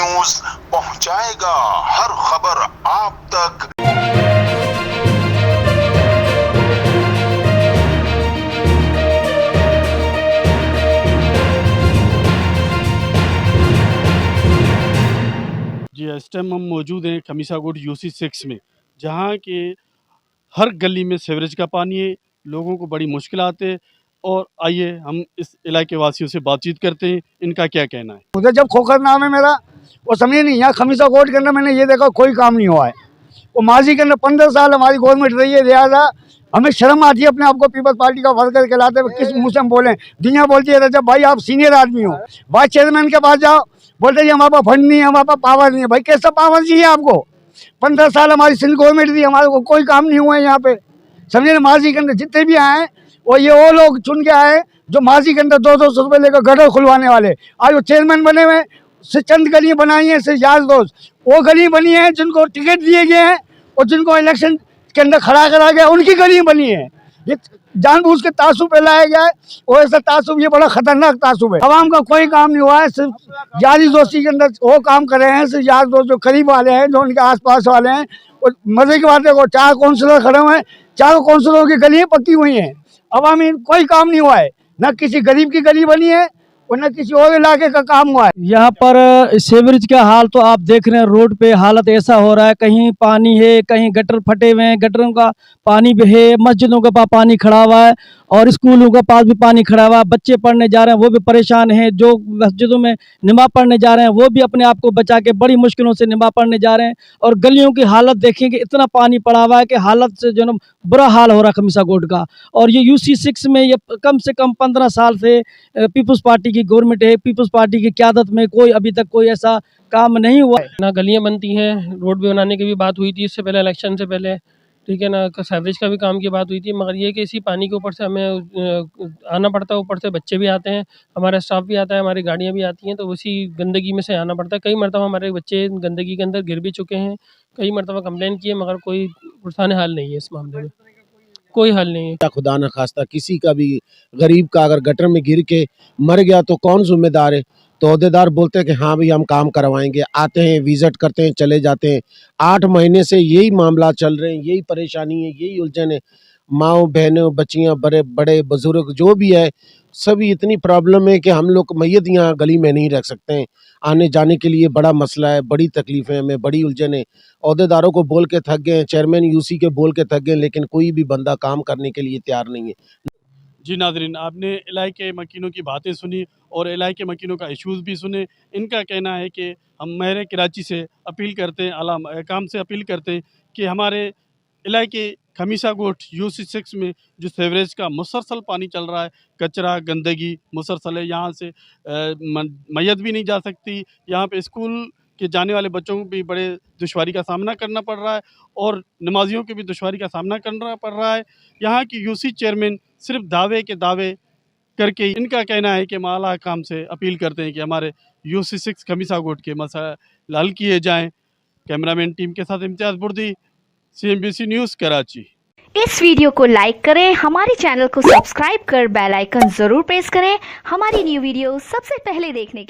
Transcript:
News पहुंचाएगा हर खबर आप तक। जी, इस टाइम हम मौजूद हैं खमीसागुट यूसी 6 में, जहाँ के हर गली में सीवरेज का पानी है, लोगों को बड़ी मुश्किलात है। और आइए हम इस इलाके वासियों से बातचीत करते हैं, इनका क्या कहना है। मुझे जब खोखर नाम है मेरा, वो समझे नहीं, यहाँ खमीसागुट के अंदर मैंने ये देखा कोई काम नहीं हुआ है। वो माजी के अंदर 15 साल हमारी गवर्नमेंट रही है, लिहाजा हमें शर्म आती है अपने आप को पीपल्स पार्टी का वर्कर कहलाते हुए किस मुँह से हम बोलें। दुनिया बोलती है जब भाई आप सीनियर आदमी हो, वाइस चेयरमैन के पास जाओ, बोलते जी हमारे पास फंड नहीं है, हमारे पास पावर नहीं है। भाई कैसा पावर चाहिए आपको? 15 साल हमारी सिंध गवर्नमेंट थी, हमारे को कोई काम नहीं हुआ है यहाँ पे, समझे ना। माजी के अंदर जितने भी आए वो लोग चुन के आए जो माजी के अंदर 200 रुपये लेकर गटर खुलवाने वाले। आज वो चेयरमैन बने हुए, से चंद गलियाँ बनाई हैं, से यार दोस्त वो गली बनी है जिनको टिकट दिए गए हैं और जिनको इलेक्शन के अंदर खड़ा करा गया, उनकी गलियाँ बनी है। ये जानबूझ के तासुब पे लाया गया है, और ऐसा तासुब ये बड़ा खतरनाक तासुब है। आवाम का कोई काम नहीं हुआ है, सिर्फ यारी दोस्ती के अंदर वो काम कर रहे हैं। सिर्फ यार दोस्त जो करीब वाले हैं, जो उनके आसपास वाले हैं। और मजे की बात है, वो 4 काउंसलर खड़े हुए हैं, 4 काउंसलरों की गलियाँ पक्की हुई हैं। अवामी कोई काम नहीं हुआ है, न किसी गरीब की गली बनी है और न किसी और इलाके का काम हुआ है। यहाँ पर सीवरेज का हाल तो आप देख रहे हैं, रोड पे हालत ऐसा हो रहा है, कहीं पानी है, कहीं गटर फटे हुए हैं, गटरों का पानी भी है, मस्जिदों के पास पानी खड़ा हुआ है और स्कूलों के पास भी पानी खड़ा हुआ है। बच्चे पढ़ने जा रहे हैं वो भी परेशान हैं, जो मस्जिदों में नमाज पढ़ने जा रहे हैं वो भी अपने आप को बचा के बड़ी मुश्किलों से नमाज पढ़ने जा रहे हैं। और गलियों की हालत देखेंगे, इतना पानी पड़ा हुआ है कि हालत से जो बुरा हाल हो रहा है खमीसागुट का। और ये यूसी 6 में ये कम से कम 15 साल से पीपल्स पार्टी की गवर्नमेंट है, पीपल्स पार्टी की क़यादत में कोई अभी तक कोई ऐसा काम नहीं हुआ ना। गलियां बनती हैं, रोड भी बनाने की भी बात हुई थी इससे पहले, इलेक्शन से पहले, ठीक है ना। सीवरेज का भी काम की बात हुई थी, मगर ये कि इसी पानी के ऊपर से हमें आना पड़ता है, ऊपर से बच्चे भी आते हैं, हमारा स्टाफ भी आता है, हमारी गाड़ियाँ भी आती हैं, तो उसी गंदगी में से आना पड़ता है। कई मरतबा हमारे बच्चे गंदगी के अंदर गिर भी चुके हैं, कई मरतबा कंप्लेन की है, मगर कोई पुरसाने हाल नहीं है इस मामले में, कोई हल नहीं है। खुदा न खास्ता किसी का भी गरीब का अगर गटर में गिर के मर गया तो कौन जिम्मेदार है? तो अहदेदार बोलते हैं कि हाँ भाई हम काम करवाएंगे, आते हैं, विजिट करते हैं, चले जाते हैं। 8 महीने से यही मामला चल रहे हैं, यही परेशानी है, यही उलझन है। माओ बहनों, बच्चियाँ, बड़े बड़े बुजुर्ग जो भी है, सभी इतनी प्रॉब्लम है कि हम लोग मैयत यहाँ गली में नहीं रख सकते हैं। आने जाने के लिए बड़ा मसला है, बड़ी तकलीफ़ है हमें, बड़ी उलझन है। अहदेदारों को बोल के थक गए, चेयरमैन यूसी के बोल के थक गए, लेकिन कोई भी बंदा काम करने के लिए तैयार नहीं है। जी नाज़रीन, आपने इलाके मकीनों की बातें सुनी और इलाके मकीनों का इश्यूज़ भी सुने। इनका कहना है कि हम महर कराची से अपील करते हैं, आला काम से अपील करते हैं कि हमारे इलाके खमीसागुट यूसी 6 में जो सीवरेज का मुसलसल पानी चल रहा है, कचरा गंदगी मुसलसल है, यहाँ से मैयत भी नहीं जा सकती। यहाँ पे स्कूल के जाने वाले बच्चों को भी बड़े दुश्वारी का सामना करना पड़ रहा है और नमाजियों को भी दुश्वारी का सामना करना पड़ रहा है। यहाँ की यूसी चेयरमैन सिर्फ दावे के दावे करके, इनका कहना है कि हम आला काम से अपील करते हैं कि हमारे यूसी 6 खमीसागुट के मसाइल हल किए जाएँ। कैमरामैन टीम के साथ इम्तियाज़ बुर्दी, CNBC न्यूज़ कराची। इस वीडियो को लाइक करें, हमारे चैनल को सब्सक्राइब कर बेल आइकन जरूर प्रेस करें हमारी न्यू वीडियो सबसे पहले देखने के लिए।